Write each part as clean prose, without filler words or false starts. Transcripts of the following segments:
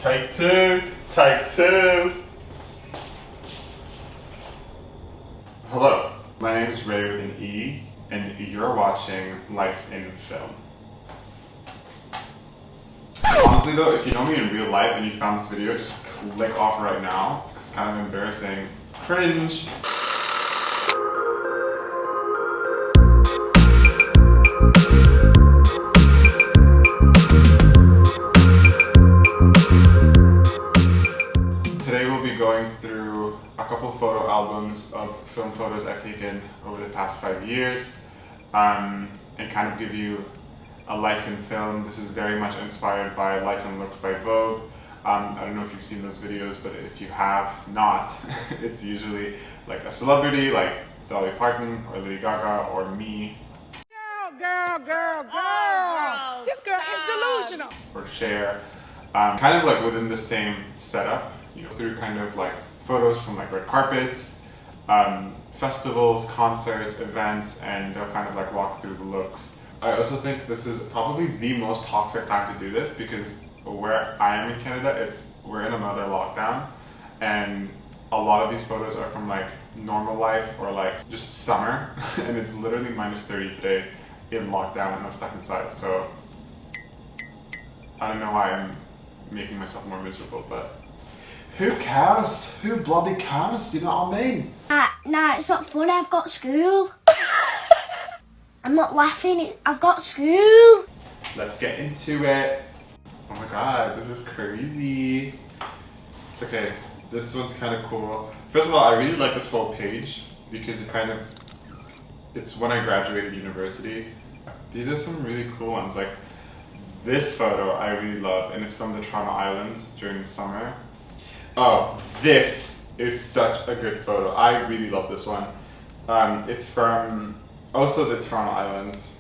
Take two, take two. Hello, my name is Ray with an E, and you're watching Life in Film. Honestly though, if you know me in real life and you found this video, just click off right now. It's kind of embarrassing. Cringe. Today we'll be going through a couple photo albums of film photos I've taken over the past 5 years and kind of give you a life in film. This is very much inspired by Life and Looks by Vogue. I don't know if you've seen those videos, but if you have not, it's usually like a celebrity like Dolly Parton or Lady Gaga or me. Girl. Oh, this girl is delusional. Or Cher. Kind of like within the same setup, you know, through kind of like photos from like red carpets, festivals, concerts, events, and they'll kind of like walk through the looks. I also think this is probably the most toxic time to do this because where I am in Canada, we're in another lockdown, and a lot of these photos are from like normal life or like just summer, and it's literally -30 today in lockdown and I'm stuck inside. So I don't know why I'm making myself more miserable, but who cares? Who bloody cares? You know what I mean? Nah, it's not funny. I've got school. I'm not laughing. I've got school. Let's get into it. Oh my god, this is crazy. Okay, this one's kind of cool. First of all, I really like this whole page because it's when I graduated university. These are some really cool ones. Like this photo I really love, and it's from the Toronto Islands during the summer. Oh, this is such a good photo. I really love this one. It's from also the Toronto Islands,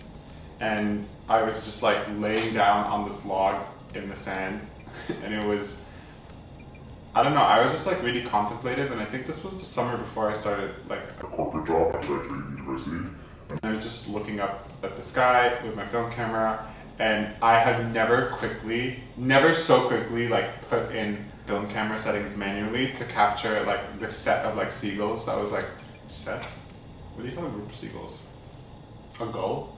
and I was just like laying down on this log in the sand, and it was, I don't know, I was just like really contemplative, and I think this was the summer before I started like a corporate job at university. And I was just looking up at the sky with my film camera, and I have never so quickly like put in film camera settings manually to capture like the set of like seagulls. That was like set? What do you call a group of seagulls? A gull?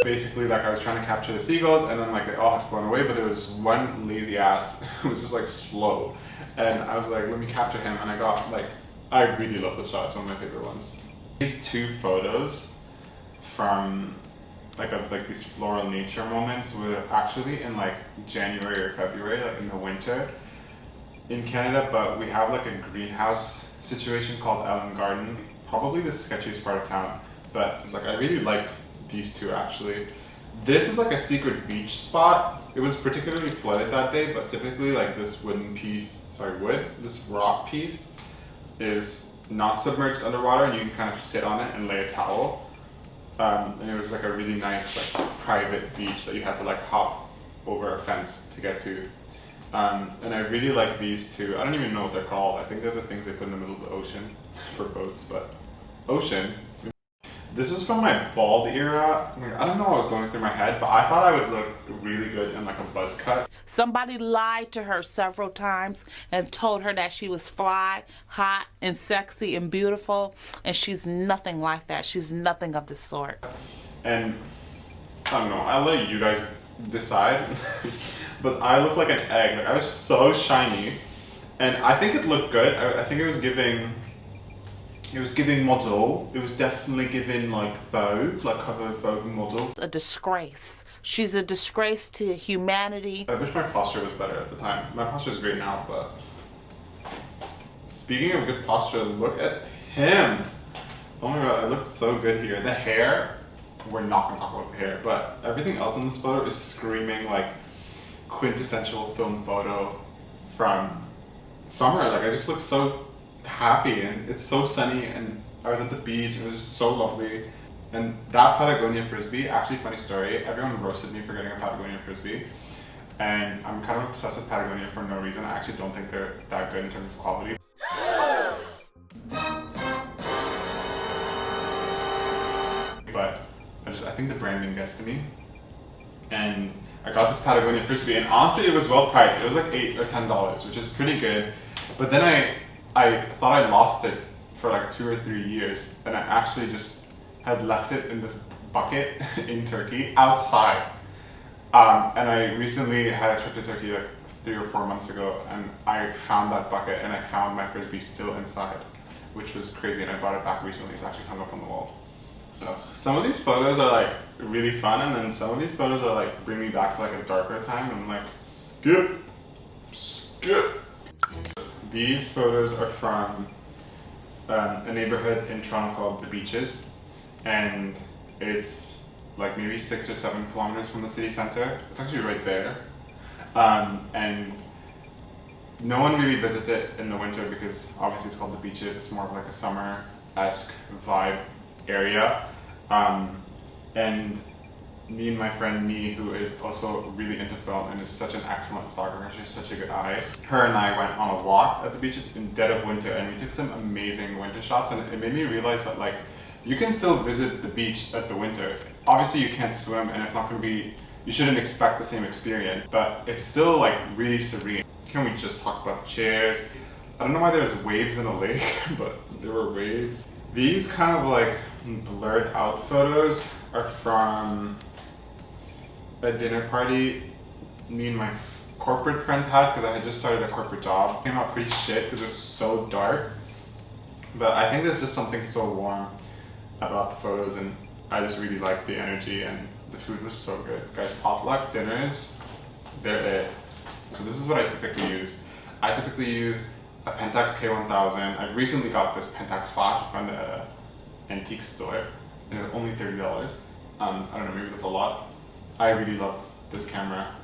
Basically, like I was trying to capture the seagulls, and then like they all had flown away, but there was this one lazy ass who was just like slow, and I was like, let me capture him, and I got like, I really love this shot. It's one of my favorite ones. These two photos from like these floral nature moments were actually in like January or February, like in the winter in Canada, but we have like a greenhouse situation called Allen Garden, probably the sketchiest part of town, but it's like I really like these two actually. This is like a secret beach spot. It was particularly flooded that day, but typically like this this rock piece is not submerged underwater, and you can kind of sit on it and lay a towel. And it was like a really nice like private beach that you had to like hop over a fence to get to. And I really like these two. I don't even know what they're called. I think they're the things they put in the middle of the ocean for boats, but ocean. This is from my bald era. Like, I don't know what was going through my head, but I thought I would look really good in like a buzz cut. Somebody lied to her several times and told her that she was fly, hot, and sexy and beautiful, and she's nothing like that. She's nothing of the sort. And I don't know, I'll let you guys decide, but I look like an egg. Like I was so shiny, and I think it looked good. I think it was giving model. It was definitely giving like Vogue, like cover Vogue model. A disgrace. She's a disgrace to humanity. I wish my posture was better at the time. My posture is great now, but speaking of good posture, look at him. Oh my god, I looked so good here. The hair, we're not gonna talk about the hair, but everything else in this photo is screaming like quintessential film photo from summer. Like I just look so happy, and it's so sunny, and I was at the beach, and it was just so lovely. And that Patagonia Frisbee, actually funny story, everyone roasted me for getting a Patagonia Frisbee, and I'm kind of obsessed with Patagonia for no reason. I actually don't think they're that good in terms of quality. But I think the branding gets to me, and I got this Patagonia Frisbee, and honestly it was well priced. It was like $8 or $10, which is pretty good. But then I thought I lost it for like 2 or 3 years, and I actually just had left it in this bucket in Turkey outside. And I recently had a trip to Turkey like 3 or 4 months ago, and I found that bucket and I found my Frisbee still inside, which was crazy, and I brought it back recently. It's actually hung up on the wall. So some of these photos are like really fun, and then some of these photos are like bring me back to like a darker time, and I'm like, skip. These photos are from a neighborhood in Toronto called The Beaches, and it's like maybe 6 or 7 kilometers from the city center. It's actually right there. And no one really visits it in the winter because obviously it's called The Beaches. It's more of like a summer-esque vibe area. And me and my friend Nee, who is also really into film and is such an excellent photographer, she has such a good eye. Her and I went on a walk at the beaches in dead of winter, and we took some amazing winter shots, and it made me realize that like you can still visit the beach at the winter. Obviously you can't swim, and it's not going to be, you shouldn't expect the same experience, but it's still like really serene. Can we just talk about chairs? I don't know why there's waves in the lake, but there were waves. These kind of like blurred out photos are from a dinner party me and my corporate friends had, because I had just started a corporate job. It came out pretty shit because it was so dark, but I think there's just something so warm about the photos, and I just really liked the energy, and the food was so good. Guys, potluck dinners, they're it. So this is what I typically use. I typically use a Pentax K-1000. I recently got this Pentax flash from the antique store, and it was only $30. I don't know, maybe that's a lot. I really love this camera.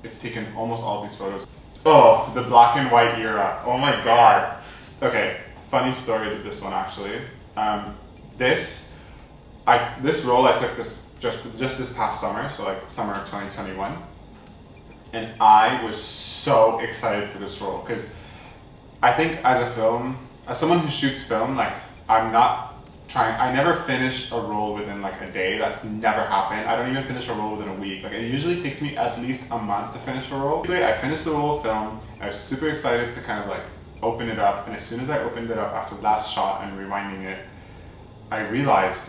It's taken almost all of these photos. Oh, the black and white era. Oh my god. Okay, funny story to this one actually. This roll I took this just this past summer, so like summer of 2021, and I was so excited for this roll because I think as someone who shoots film, like I never finish a roll within like a day. That's never happened. I don't even finish a roll within a week. Like it usually takes me at least a month to finish a roll. I finished the roll of film. I was super excited to kind of like open it up, and as soon as I opened it up after the last shot and rewinding it, I realized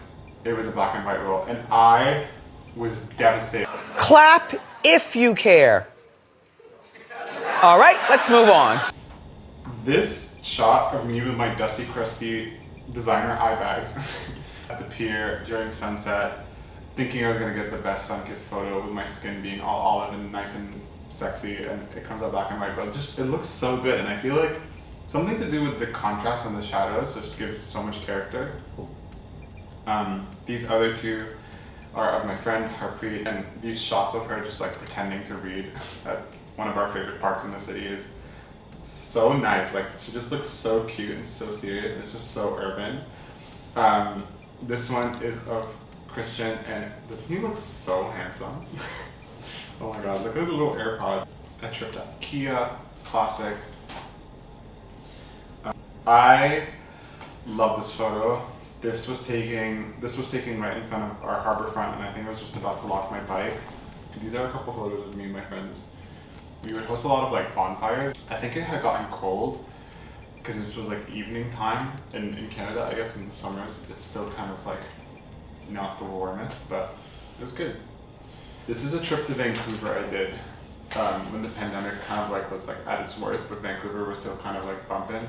it was a black and white roll, and I was devastated. Clap if you care. All right, let's move on. This shot of me with my dusty, crusty designer eye bags at the pier during sunset, thinking I was gonna get the best sun-kissed photo with my skin being all olive and nice and sexy, and it comes out black and white, but it looks so good, and I feel like something to do with the contrast and the shadows just gives so much character. These other two are of my friend Harpreet, and these shots of her just like pretending to read at one of our favorite parks in the city is so nice. Like she just looks so cute and so serious, and it's just so urban. This one is of Christian, and doesn't he look so handsome? Oh my god, look at his little AirPod. I tripped up. Kia classic. I love this photo. This was taken right in front of our harbor front, and I think I was just about to lock my bike. These are a couple photos of me and my friends. We would host a lot of like bonfires. I think it had gotten cold because this was like evening time in Canada. I guess in the summers it's still kind of like not the warmest, but it was good. This is a trip to Vancouver I did when the pandemic kind of like was like at its worst, but Vancouver was still kind of like bumping.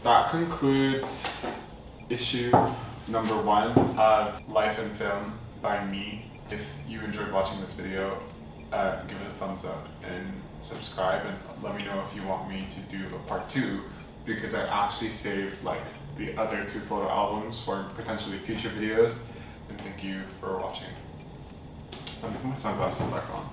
That concludes issue number 1 of Life in Film by me. If you enjoyed watching this video, give it a thumbs up and subscribe, and let me know if you want me to do a part 2, because I actually saved like the other 2 photo albums for potentially future videos. And thank you for watching. Let me put my sunglasses back on.